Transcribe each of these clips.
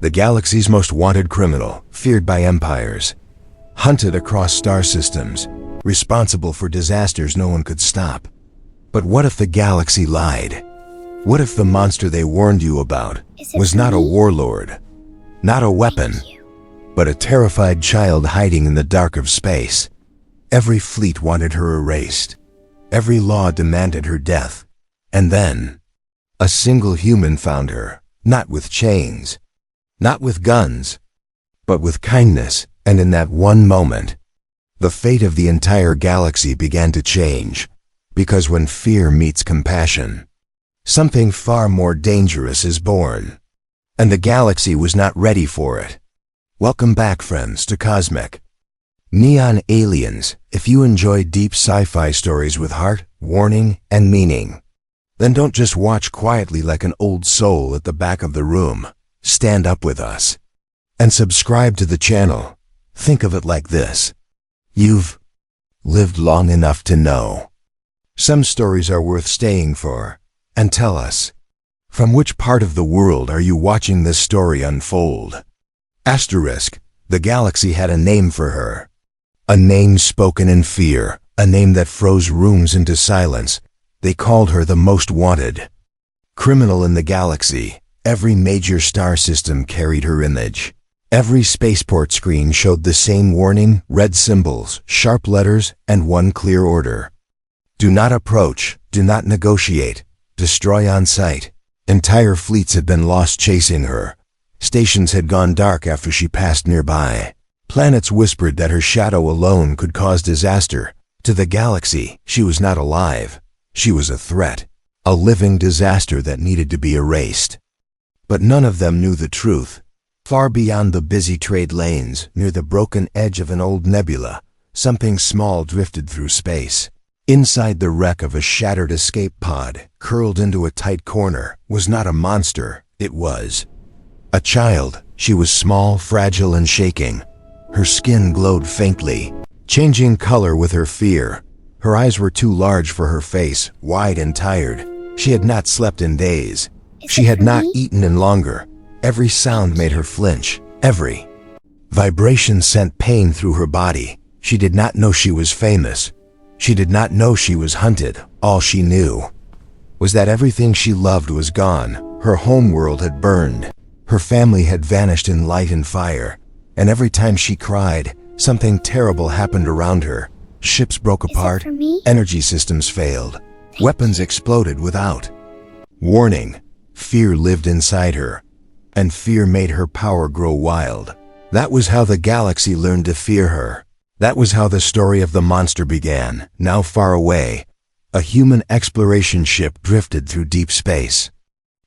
the galaxy's most wanted criminal, feared by empires, hunted across star systems, responsible for disasters no one could stop. But what if the galaxy lied? What if the monster they warned you about was not a warlord, not a weapon, but a terrified child hiding in the dark of space? Every fleet wanted her erased. Every law demanded her death. And then, a single human found her, not with chains, not with guns, but with kindness. And in that one moment, the fate of the entire galaxy began to change. Because when fear meets compassion, something far more dangerous is born. And the galaxy was not ready for it. Welcome back, friends, to Cosmic Neon Aliens. If you enjoy deep sci-fi stories with heart, warning, and meaning, then don't just watch quietly like an old soul at the back of the room. Stand up with us and subscribe to the channel. Think of it like this. You've lived long enough to know. Some stories are worth staying for. And tell us, from which part of the world are you watching this story unfold? Asterisk, the galaxy had a name for her. A name spoken in fear, a name that froze rooms into silence. They called her the most wanted criminal in the galaxy. Every major star system carried her image. Every spaceport screen showed the same warning, red symbols, sharp letters, and one clear order. Do not approach, do not negotiate, destroy on sight. Entire fleets had been lost chasing her. Stations had gone dark after she passed nearby. Planets whispered that her shadow alone could cause disaster. To the galaxy, she was not alive. She was a threat, a living disaster that needed to be erased. But none of them knew the truth. Far beyond the busy trade lanes, near the broken edge of an old nebula, something small drifted through space. Inside the wreck of a shattered escape pod, curled into a tight corner, was not a monster. It was a child. She was small, fragile, and shaking. Her skin glowed faintly, changing color with her fear. Her eyes were too large for her face, wide and tired. She had not slept in days. She had not eaten in longer. Every sound made her flinch. Every vibration sent pain through her body. She did not know she was famous. She did not know she was hunted. All she knew was that everything she loved was gone. Her homeworld had burned. Her family had vanished in light and fire. And every time she cried, something terrible happened around her. Ships broke apart. Energy systems failed. Weapons exploded without warning. Fear lived inside her. And fear made her power grow wild. That was how the galaxy learned to fear her. That was how the story of the monster began. Now far away, a human exploration ship drifted through deep space.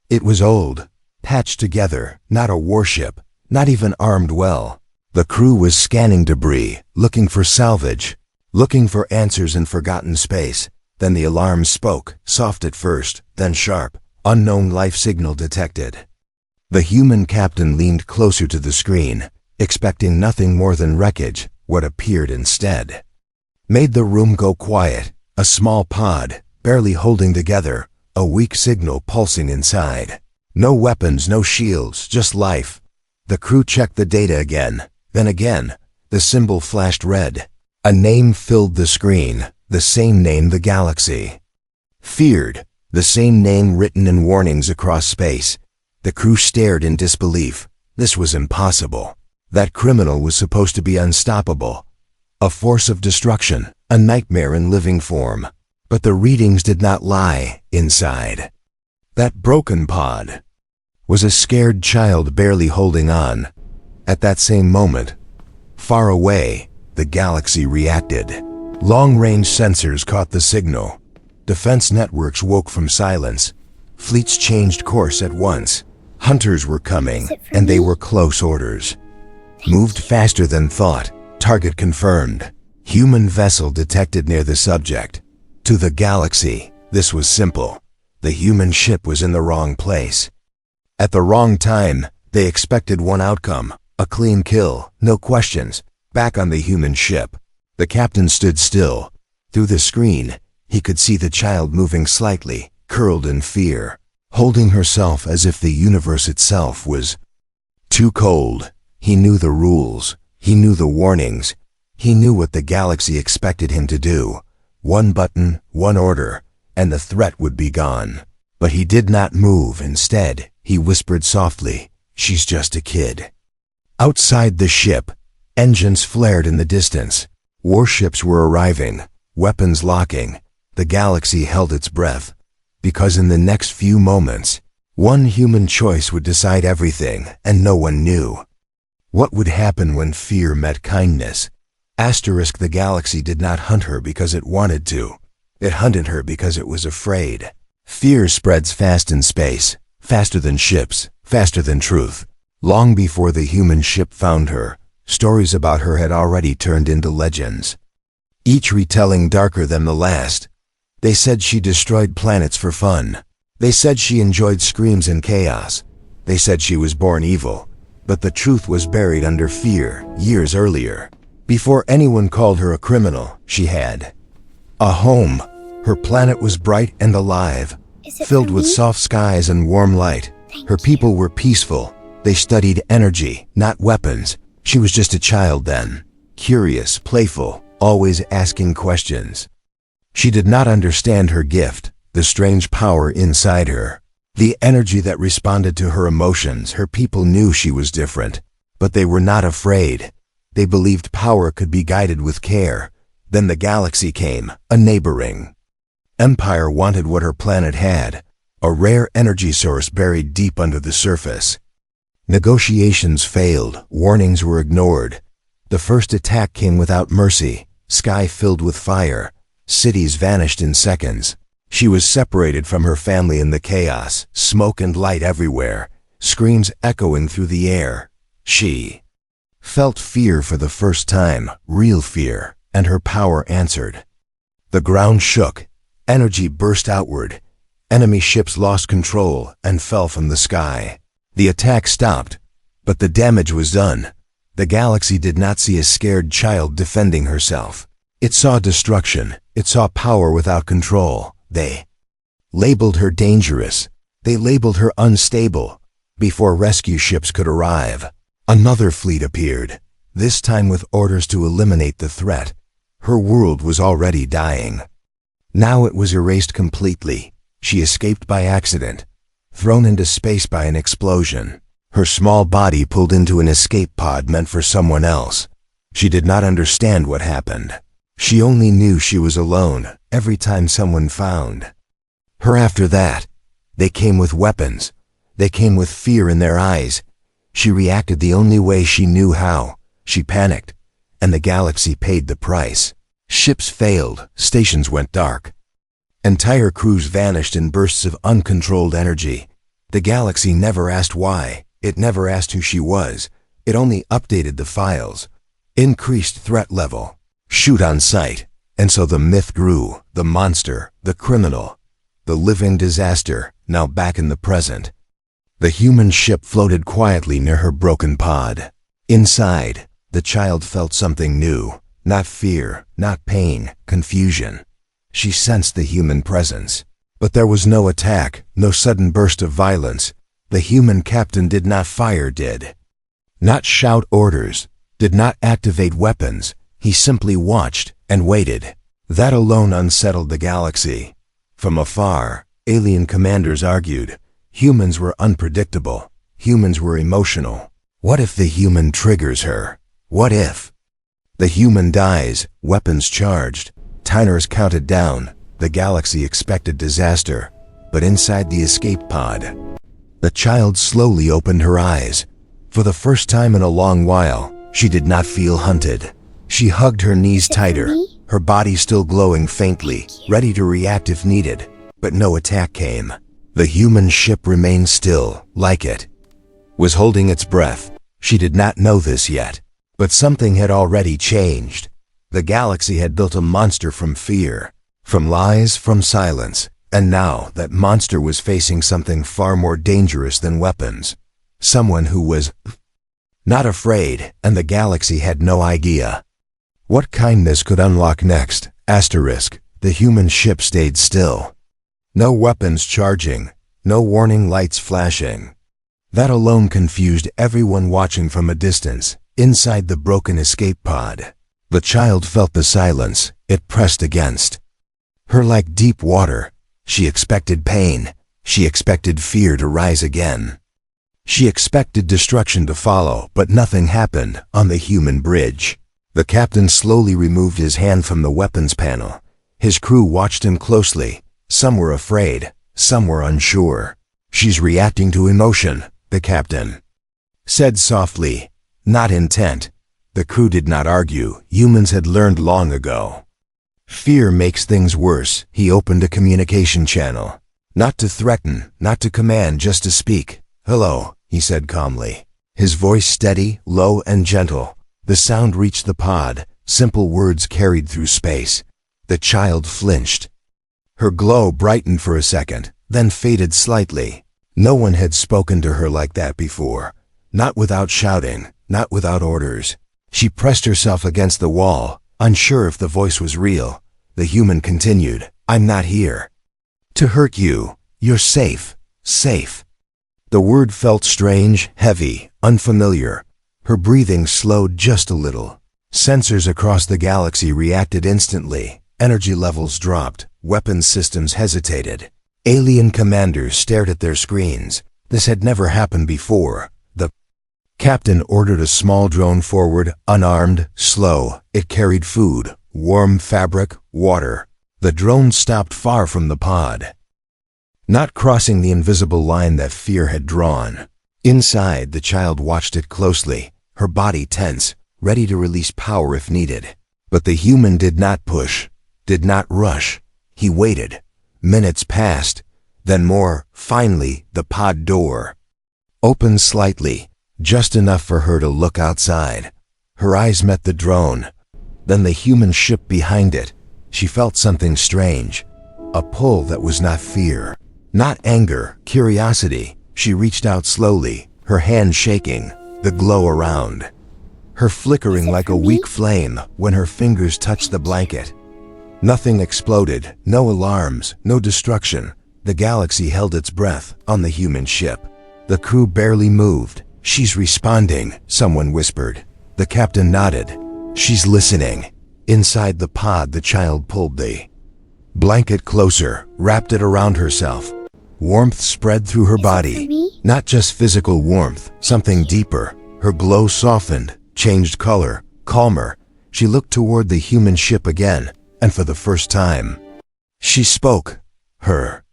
It was old, patched together, not a warship, not even armed well. The crew was scanning debris, looking for salvage, looking for answers in forgotten space. Then the alarm spoke, soft at first, then sharp. Unknown life signal detected. The human captain leaned closer to the screen, expecting nothing more than wreckage. What appeared instead made the room go quiet. A small pod, barely holding together, a weak signal pulsing inside. No weapons, no shields, just life. The crew checked the data again, then again. The symbol flashed red. A name filled the screen, the same name the galaxy feared. The same name written in warnings across space. The crew stared in disbelief. This was impossible. That criminal was supposed to be unstoppable. A force of destruction, a nightmare in living form. But the readings did not lie. Inside that broken pod was a scared child barely holding on. At that same moment, far away, the galaxy reacted. Long-range sensors caught the signal. Defense networks woke from silence. Fleets changed course at once. Hunters were coming, and they were close orders. Moved faster than thought. Target confirmed. Human vessel detected near the subject. To the galaxy, this was simple. The human ship was in the wrong place. At the wrong time. They expected one outcome, a clean kill, no questions. Back on the human ship, the captain stood still. Through the screen, he could see the child moving slightly, curled in fear, holding herself as if the universe itself was Too cold. He knew the rules. He knew the warnings. He knew what the galaxy expected him to do. One button, one order, and the threat would be gone. But he did not move. Instead, he whispered softly, "She's just a kid." Outside the ship, engines flared in the distance. Warships were arriving, weapons locking. The galaxy held its breath, because in the next few moments, one human choice would decide everything, and no one knew. What would happen when fear met kindness? The galaxy did not hunt her because it wanted to. It hunted her because it was afraid. Fear spreads fast in space, faster than ships, faster than truth. Long before the human ship found her, stories about her had already turned into legends, each retelling darker than the last. They said she destroyed planets for fun. They said she enjoyed screams and chaos. They said she was born evil. But the truth was buried under fear years earlier. Before anyone called her a criminal, she had a home. Her planet was bright and alive, filled with soft skies and warm light. Her people were peaceful. They studied energy, not weapons. She was just a child then, curious, playful, always asking questions. She did not understand her gift, the strange power inside her, the energy that responded to her emotions. Her people knew she was different, but they were not afraid. They believed power could be guided with care. Then the galaxy came, a neighboring empire wanted what her planet had, a rare energy source buried deep under the surface. Negotiations failed, warnings were ignored. The first attack came without mercy, sky filled with fire. Cities vanished in seconds. She was separated from her family in the chaos, smoke and light everywhere, screams echoing through the air. She felt fear for the first time, real fear, and her power answered. The ground shook, energy burst outward. Enemy ships lost control and fell from the sky. The attack stopped, but the damage was done. The galaxy did not see a scared child defending herself. It saw destruction. It saw power without control. They labeled her dangerous. They labeled her unstable. Before rescue ships could arrive, another fleet appeared, this time with orders to eliminate the threat. Her world was already dying. Now it was erased completely. She escaped by accident, thrown into space by an explosion. Her small body pulled into an escape pod meant for someone else. She did not understand what happened. She only knew she was alone every time someone found her. After that, they came with weapons. They came with fear in their eyes. She reacted the only way she knew how. She panicked, and the galaxy paid the price. Ships failed, stations went dark. Entire crews vanished in bursts of uncontrolled energy. The galaxy never asked why. It never asked who she was. It only updated the files, increased threat level, shoot on sight. And so the myth grew, the monster, the criminal, the living disaster, now back in the present. The human ship floated quietly near her broken pod. Inside, the child felt something new, not fear, not pain, confusion. She sensed the human presence. But there was no attack, no sudden burst of violence. The human captain did not fire, did not shout orders, did not activate weapons. He simply watched and waited. That alone unsettled the galaxy. From afar, alien commanders argued. Humans were unpredictable. Humans were emotional. What if the human triggers her? What if the human dies, weapons charged, timers counted down? The galaxy expected disaster. But inside the escape pod, the child slowly opened her eyes. For the first time in a long while, she did not feel hunted. She hugged her knees tighter, her body still glowing faintly, ready to react if needed. But no attack came. The human ship remained still, like it was holding its breath. She did not know this yet, but something had already changed. The galaxy had built a monster from fear, from lies, from silence, and now that monster was facing something far more dangerous than weapons. Someone who was not afraid, and the galaxy had no idea what kindness could unlock next. The human ship stayed still. No weapons charging, no warning lights flashing. That alone confused everyone watching from a distance, inside the broken escape pod. The child felt the silence it pressed against her like deep water. She expected pain. She expected fear to rise again. She expected destruction to follow, but nothing happened on the human bridge. The captain slowly removed his hand from the weapons panel. His crew watched him closely. Some were afraid, some were unsure. "She's reacting to emotion," the captain said softly, not intent. The crew did not argue. Humans had learned long ago. Fear makes things worse. He opened a communication channel. Not to threaten, not to command, just to speak. "Hello," he said calmly. His voice steady, low, and gentle. The sound reached the pod. Simple words carried through space. The child flinched. Her glow brightened for a second, then faded slightly. No one had spoken to her like that before. Not without shouting, not without orders. She pressed herself against the wall, unsure if the voice was real. The human continued, "I'm not here to hurt you. You're safe, safe." The word felt strange, heavy, unfamiliar. Her breathing slowed just a little. Sensors across the galaxy reacted instantly. Energy levels dropped. Weapons systems hesitated. Alien commanders stared at their screens. This had never happened before. The captain ordered a small drone forward, unarmed, slow. It carried food, warm fabric, water. The drone stopped far from the pod, not crossing the invisible line that fear had drawn. Inside, the child watched it closely, her body tense, ready to release power if needed. But the human did not push, did not rush. He waited. Minutes passed, then more. Finally, the pod door opened slightly, just enough for her to look outside. Her eyes met the drone, then the human ship behind it. She felt something strange, a pull that was not fear, not anger, curiosity. She reached out slowly, her hand shaking, the glow around her flickering like a weak flame when her fingers touched the blanket. Nothing exploded, no alarms, no destruction. The galaxy held its breath on the human ship. The crew barely moved. "She's responding," someone whispered. The captain nodded. "She's listening." Inside the pod, the child pulled the blanket closer, wrapped it around herself. Warmth spread through her body. Not just physical warmth, something deeper. Her glow softened, changed color, calmer. She looked toward the human ship again, and for the first time, she spoke. Her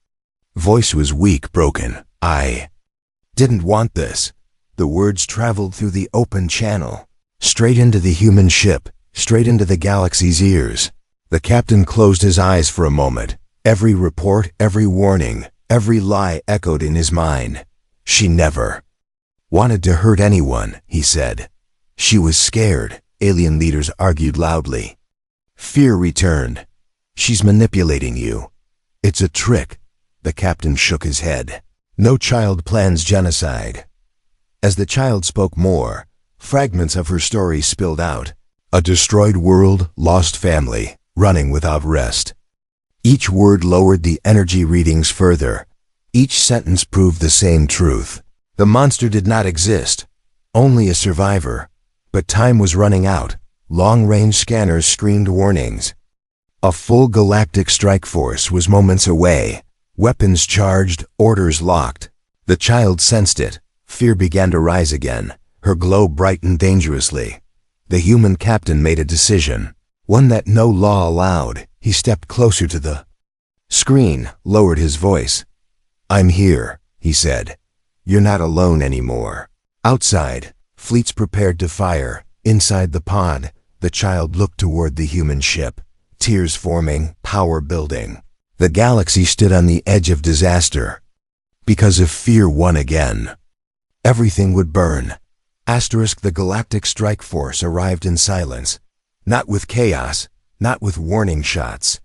voice was weak, broken. "I didn't want this." The words traveled through the open channel, straight into the human ship, straight into the galaxy's ears. The captain closed his eyes for a moment. Every report, every warning, every lie echoed in his mind. "She never wanted to hurt anyone," he said. "She was scared," alien leaders argued loudly. Fear returned. "She's manipulating you. It's a trick." The captain shook his head. "No child plans genocide." As the child spoke more, fragments of her story spilled out. A destroyed world, lost family, running without rest. Each word lowered the energy readings further. Each sentence proved the same truth. The monster did not exist, only a survivor. But time was running out. Long-range scanners screamed warnings. A full galactic strike force was moments away. Weapons charged, orders locked. The child sensed it. Fear began to rise again. Her glow brightened dangerously. The human captain made a decision, one that no law allowed. He stepped closer to the screen, lowered his voice. "I'm here," he said. "You're not alone anymore." Outside, fleets prepared to fire. Inside the pod, the child looked toward the human ship. Tears forming, power building. The galaxy stood on the edge of disaster. Because if fear won again, everything would burn. The Galactic Strike Force arrived in silence. Not with chaos, not with warning shots.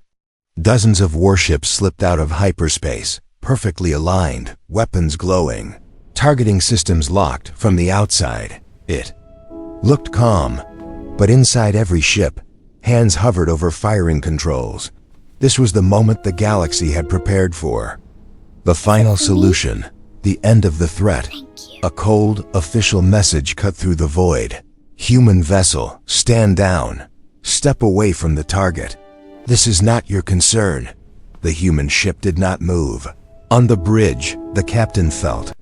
Dozens of warships slipped out of hyperspace, perfectly aligned, weapons glowing. Targeting systems locked from the outside. It looked calm, but inside every ship, hands hovered over firing controls. This was the moment the galaxy had prepared for. The final solution, the end of the threat. A cold, official message cut through the void. Human vessel, stand down. Step away from the target. This is not your concern. The human ship did not move. On the bridge, the captain felt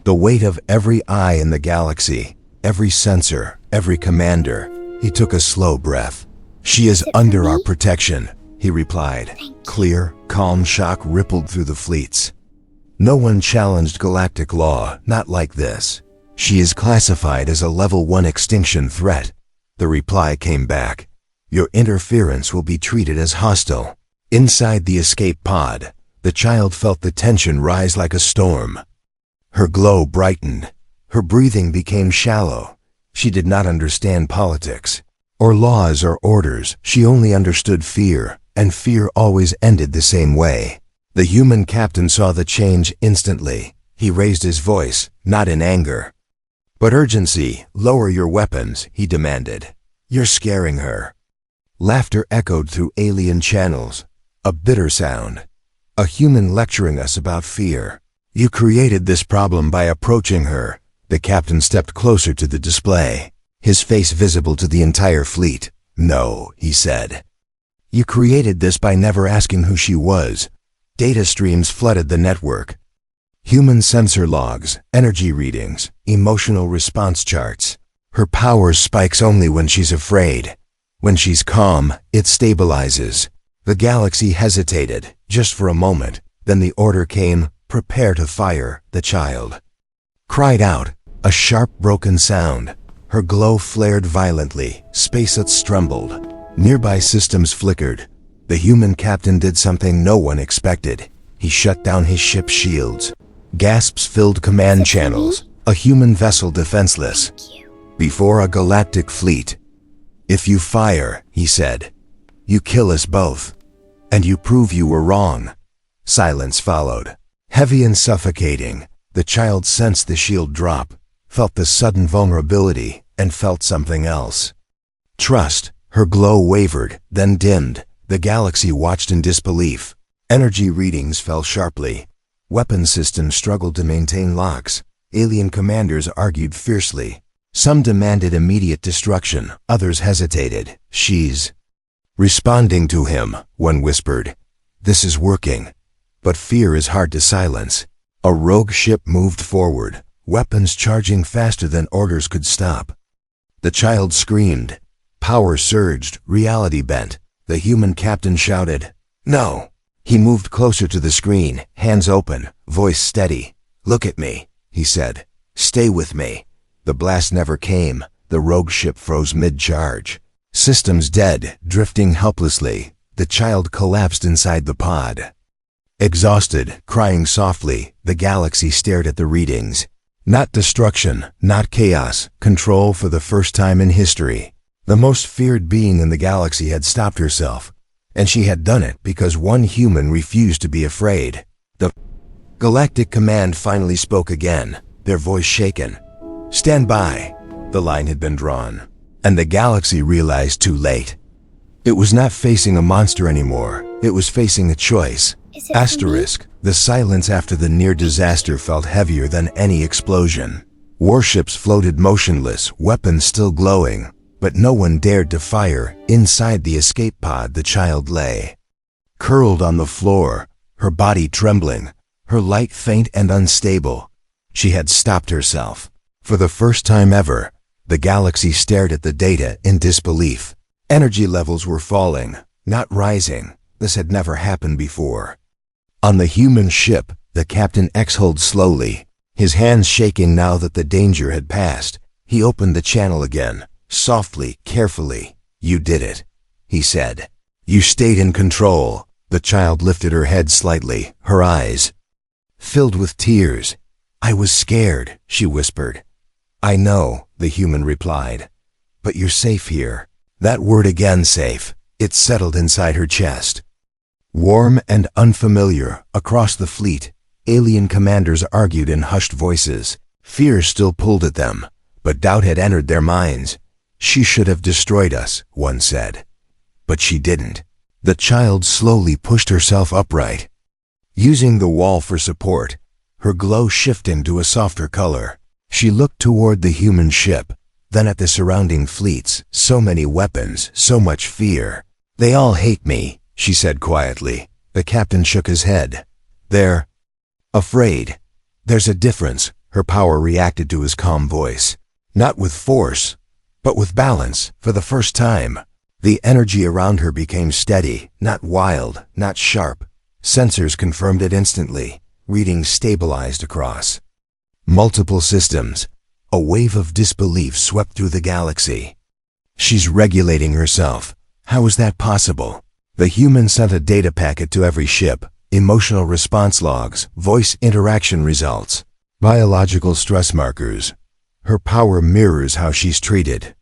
the weight of every eye in the galaxy, every sensor, every commander. He took a slow breath. She is under our protection, he replied. Clear, calm shock rippled through the fleets. No one challenged galactic law, not like this. She is classified as a level 1 extinction threat. The reply came back. Your interference will be treated as hostile. Inside the escape pod, the child felt the tension rise like a storm. Her glow brightened. Her breathing became shallow. She did not understand politics, or laws or orders. She only understood fear, and fear always ended the same way. The human captain saw the change instantly. He raised his voice, not in anger, but urgency. Lower your weapons, he demanded. You're scaring her. Laughter echoed through alien channels. A bitter sound. A human lecturing us about fear. You created this problem by approaching her. The captain stepped closer to the display, his face visible to the entire fleet. No, he said. You created this by never asking who she was. Data streams flooded the network. Human sensor logs, energy readings, emotional response charts. Her power spikes only when she's afraid. When she's calm, it stabilizes. The galaxy hesitated, just for a moment. Then the order came, prepare to fire. The child cried out, a sharp broken sound. Her glow flared violently, spaceuts trembled. Nearby systems flickered. The human captain did something no one expected. He shut down his ship's shields. Gasps filled command channels. A human vessel defenseless before a galactic fleet. If you fire, he said, you kill us both. And you prove you were wrong. Silence followed. Heavy and suffocating. The child sensed the shield drop, felt the sudden vulnerability, and felt something else. Trust. Her glow wavered, then dimmed. The galaxy watched in disbelief. Energy readings fell sharply. Weapon systems struggled to maintain locks. Alien commanders argued fiercely. Some demanded immediate destruction, others hesitated. She's responding to him, one whispered. This is working. But fear is hard to silence. A rogue ship moved forward, weapons charging faster than orders could stop. The child screamed. Power surged, reality bent. The human captain shouted, no. He moved closer to the screen, hands open, voice steady. Look at me, he said. Stay with me. The blast never came. The rogue ship froze mid-charge. Systems dead, drifting helplessly. The child collapsed inside the pod. Exhausted, crying softly, the galaxy stared at the readings. Not destruction, not chaos, control for the first time in history. The most feared being in the galaxy had stopped herself, and she had done it because one human refused to be afraid. The Galactic Command finally spoke again, their voice shaken. Stand by. The line had been drawn, and the galaxy realized too late. It was not facing a monster anymore. It was facing a choice. Asterisk. The silence after the near disaster felt heavier than any explosion. Warships floated motionless, weapons still glowing, but no one dared to fire. Inside the escape pod, the child lay, curled on the floor, her body trembling, her light faint and unstable. She had stopped herself. For the first time ever, the galaxy stared at the data in disbelief. Energy levels were falling, not rising. This had never happened before. On the human ship, the captain exhaled slowly, his hands shaking now that the danger had passed. He opened the channel again, softly, carefully. You did it, he said. You stayed in control. The child lifted her head slightly, her eyes filled with tears. I was scared, she whispered. I know, the human replied. But you're safe here. That word again, safe. It settled inside her chest. Warm and unfamiliar, across the fleet, alien commanders argued in hushed voices. Fear still pulled at them, but doubt had entered their minds. She should have destroyed us, one said. But she didn't. The child slowly pushed herself upright. Using the wall for support, her glow shifting to a softer color. She looked toward the human ship, then at the surrounding fleets. So many weapons, so much fear. They all hate me, she said quietly. The captain shook his head. They're afraid. There's a difference, her power reacted to his calm voice. Not with force, but with balance. For the first time, the energy around her became steady, not wild, not sharp. Sensors confirmed it instantly. Readings stabilized across multiple systems. A wave of disbelief swept through the galaxy. She's regulating herself. How is that possible? The human sent a data packet to every ship. Emotional response logs, voice interaction results, biological stress markers. Her power mirrors how she's treated.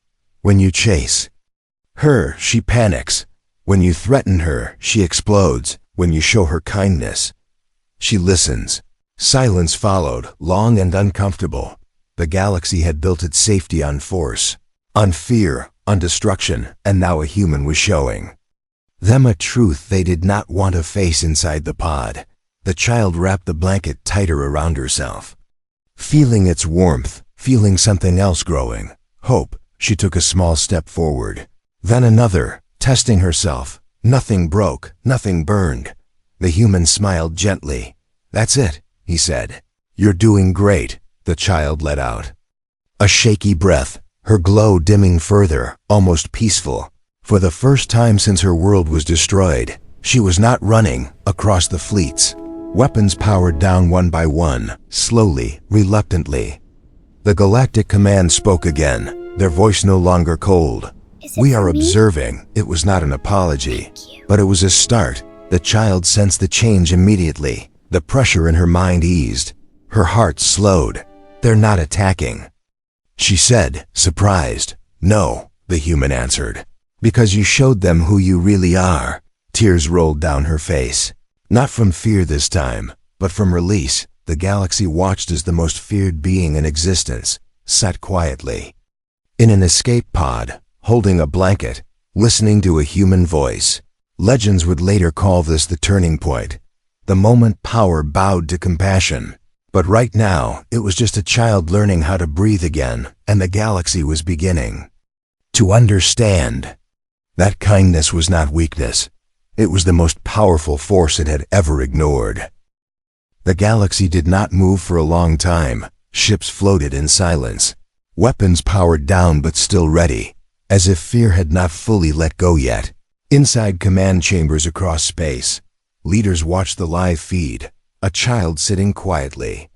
When you chase her, she panics. When you threaten her, she explodes. When you show her kindness, she listens. Silence followed, long and uncomfortable. The galaxy had built its safety on force, on fear, on destruction, and now a human was showing them a truth they did not want to face inside the pod. The child wrapped the blanket tighter around herself. Feeling its warmth, feeling something else growing, hope, she took a small step forward. Then another, testing herself. Nothing broke, nothing burned. The human smiled gently. That's it, he said. You're doing great, the child let out. A shaky breath, her glow dimming further, almost peaceful. For the first time since her world was destroyed, she was not running across the fleets. Weapons powered down one by one, slowly, reluctantly. The Galactic command spoke again, their voice no longer cold. We are observing. It was not an apology, but it was a start. The child sensed the change immediately. The pressure in her mind eased. Her heart slowed. They're not attacking, she said, surprised. No, the human answered. Because you showed them who you really are. Tears rolled down her face. Not from fear this time, but from release. The galaxy watched as the most feared being in existence sat quietly in an escape pod, holding a blanket, listening to a human voice. Legends would later call this the turning point, the moment power bowed to compassion. But right now, it was just a child learning how to breathe again, and the galaxy was beginning to understand that kindness was not weakness. It was the most powerful force it had ever ignored. The galaxy did not move for a long time. Ships floated in silence, weapons powered down but still ready, as if fear had not fully let go yet. Inside command chambers across space, leaders watched the live feed, a child sitting quietly,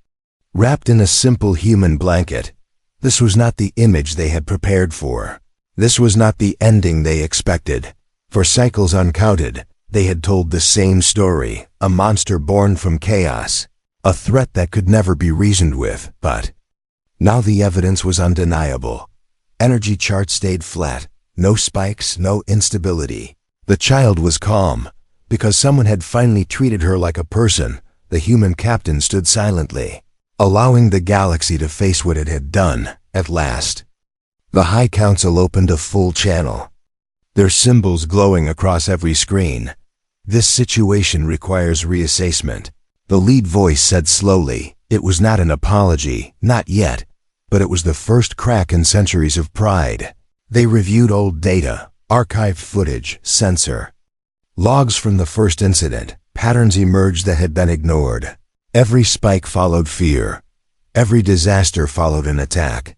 wrapped in a simple human blanket. This was not the image they had prepared for. This was not the ending they expected. For cycles uncounted, they had told the same story, a monster born from chaos, a threat that could never be reasoned with. But now the evidence was undeniable. Energy charts stayed flat, no spikes, no instability. The child was calm, because someone had finally treated her like a person. The human captain stood silently, allowing the galaxy to face what it had done. At last, the High Council opened a full channel, their symbols glowing across every screen. This situation requires reassessment, the lead voice said slowly. It was not an apology, not yet, but it was the first crack in centuries of pride. They reviewed old data, archived footage, sensor logs from the first incident. Patterns emerged that had been ignored. Every spike followed fear. Every disaster followed an attack.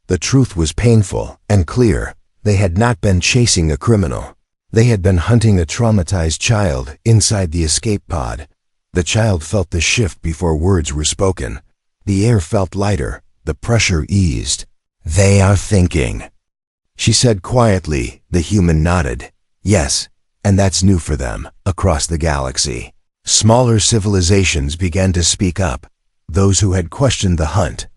The truth was painful and clear. They had not been chasing a criminal. They had been hunting a traumatized child inside the escape pod. The child felt the shift before words were spoken. The air felt lighter. The pressure eased. They are thinking, she said quietly. The human nodded. Yes, and that's new for them. Across the galaxy, smaller civilizations began to speak up. Those who had questioned the hunt.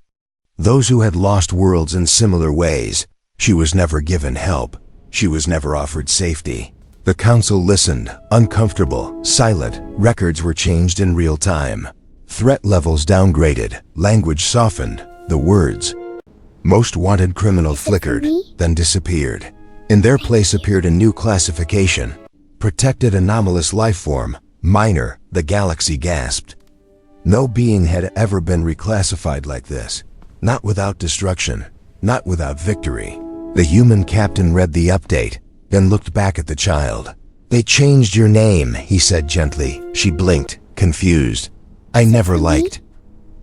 Those who had lost worlds in similar ways. She was never given help. She was never offered safety. The council listened, uncomfortable, silent. Records were changed in real time. Threat levels downgraded, language softened. The words, "most wanted criminal," flickered, then disappeared. In their place appeared a new classification, protected anomalous life form, minor. The galaxy gasped. No being had ever been reclassified like this. Not without destruction, not without victory. The human captain read the update, then looked back at the child. "They changed your name," he said gently. She blinked, confused. "I never liked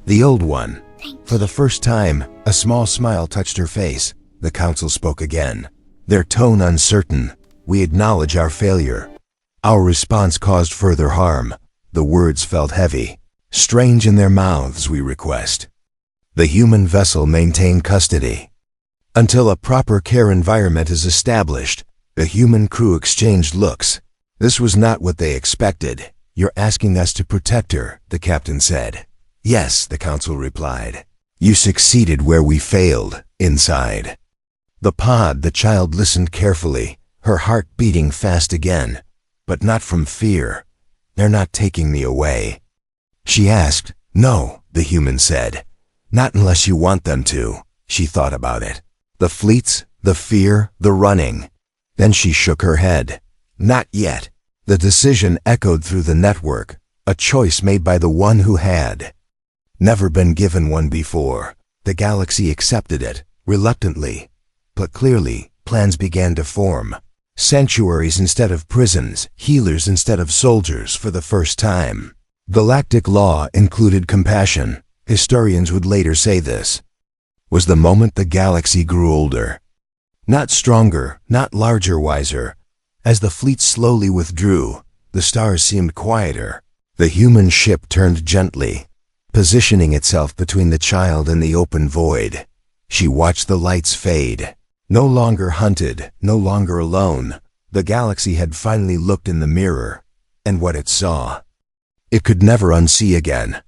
the old one." For the first time, a small smile touched her face. The council spoke again, their tone uncertain. "We acknowledge our failure. Our response caused further harm." The words felt heavy. "Strange in their mouths, we request. The human vessel maintain custody. Until a proper care environment is established." The human crew exchanged looks. This was not what they expected. "You're asking us to protect her," the captain said. "Yes," the council replied. "You succeeded where we failed, inside." The pod, the child listened carefully, her heart beating fast again. But not from fear. "They're not taking me away?" she asked. "No," the human said. "Not unless you want them to." She thought about it. The fleets, the fear, the running. Then she shook her head. "Not yet." The decision echoed through the network, a choice made by the one who had never been given one before. The galaxy accepted it, reluctantly. But clearly, plans began to form. Sanctuaries instead of prisons, healers instead of soldiers for the first time. Galactic law included compassion. Historians would later say this was the moment the galaxy grew older. Not stronger, not larger, wiser. As the fleet slowly withdrew, the stars seemed quieter. The human ship turned gently, positioning itself between the child and the open void. She watched the lights fade. No longer hunted, no longer alone. The galaxy had finally looked in the mirror, and what it saw, it could never unsee again.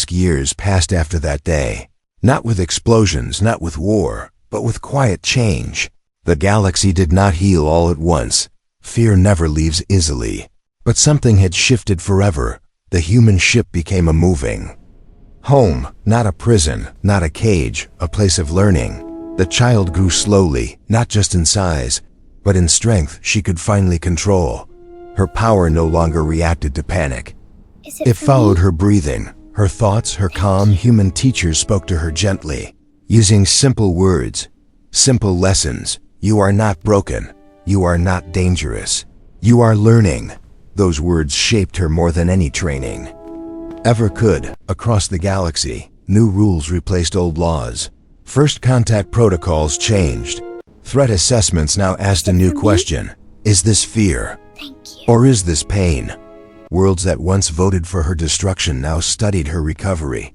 Years passed after that day. Not with explosions, not with war, but with quiet change. The galaxy did not heal all at once. Fear never leaves easily. But something had shifted forever. The human ship became a moving home, not a prison, not a cage, a place of learning. The child grew slowly, not just in size, but in strength she could finally control. Her power no longer reacted to panic. It followed her breathing, her thoughts, her calm. Human teachers spoke to her gently, using simple words, simple lessons. "You are not broken. You are not dangerous. You are learning." Those words shaped her more than any training ever could. Across the galaxy, new rules replaced old laws. First contact protocols changed. Threat assessments now asked a new question. Is this fear? Or is this pain? Worlds that once voted for her destruction now studied her recovery.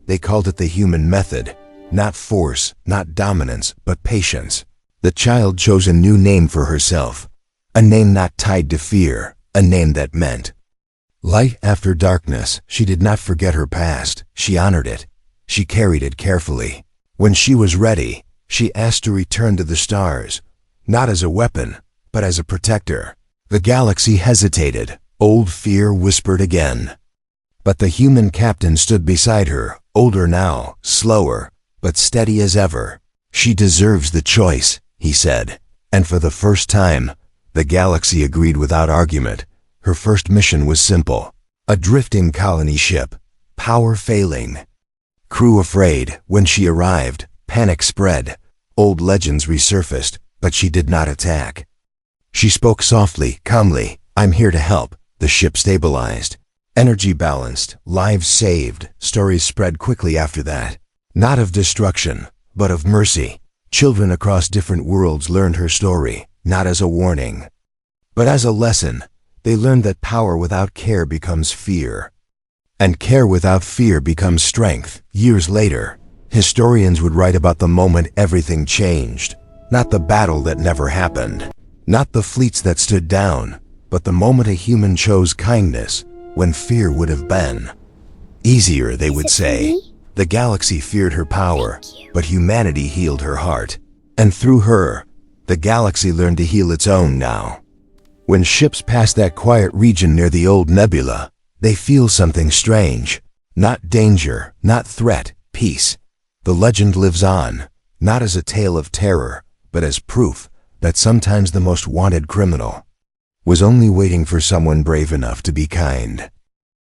They called it the human method. Not force, not dominance, but patience. The child chose a new name for herself. A name not tied to fear. A name that meant light after darkness. She did not forget her past. She honored it. She carried it carefully. When she was ready, she asked to return to the stars. Not as a weapon, but as a protector. The galaxy hesitated. Old fear whispered again. But the human captain stood beside her, older now, slower, but steady as ever. "She deserves the choice," he said. And for the first time, the galaxy agreed without argument. Her first mission was simple. A drifting colony ship, power failing. Crew afraid. When she arrived, panic spread. Old legends resurfaced, but she did not attack. She spoke softly, calmly. "I'm here to help." The ship stabilized. Energy balanced, lives saved. Stories spread quickly after that. Not of destruction, but of mercy. Children across different worlds learned her story, not as a warning, but as a lesson. They learned that power without care becomes fear, and care without fear becomes strength. Years later, historians would write about the moment everything changed. Not the battle that never happened, not the fleets that stood down, but the moment a human chose kindness when fear would have been easier. They would say, the galaxy feared her power, but humanity healed her heart. And through her, the galaxy learned to heal its own now. When ships pass that quiet region near the old nebula, they feel something strange. Not danger, not threat, peace. The legend lives on, not as a tale of terror, but as proof that sometimes the most wanted criminal was only waiting for someone brave enough to be kind.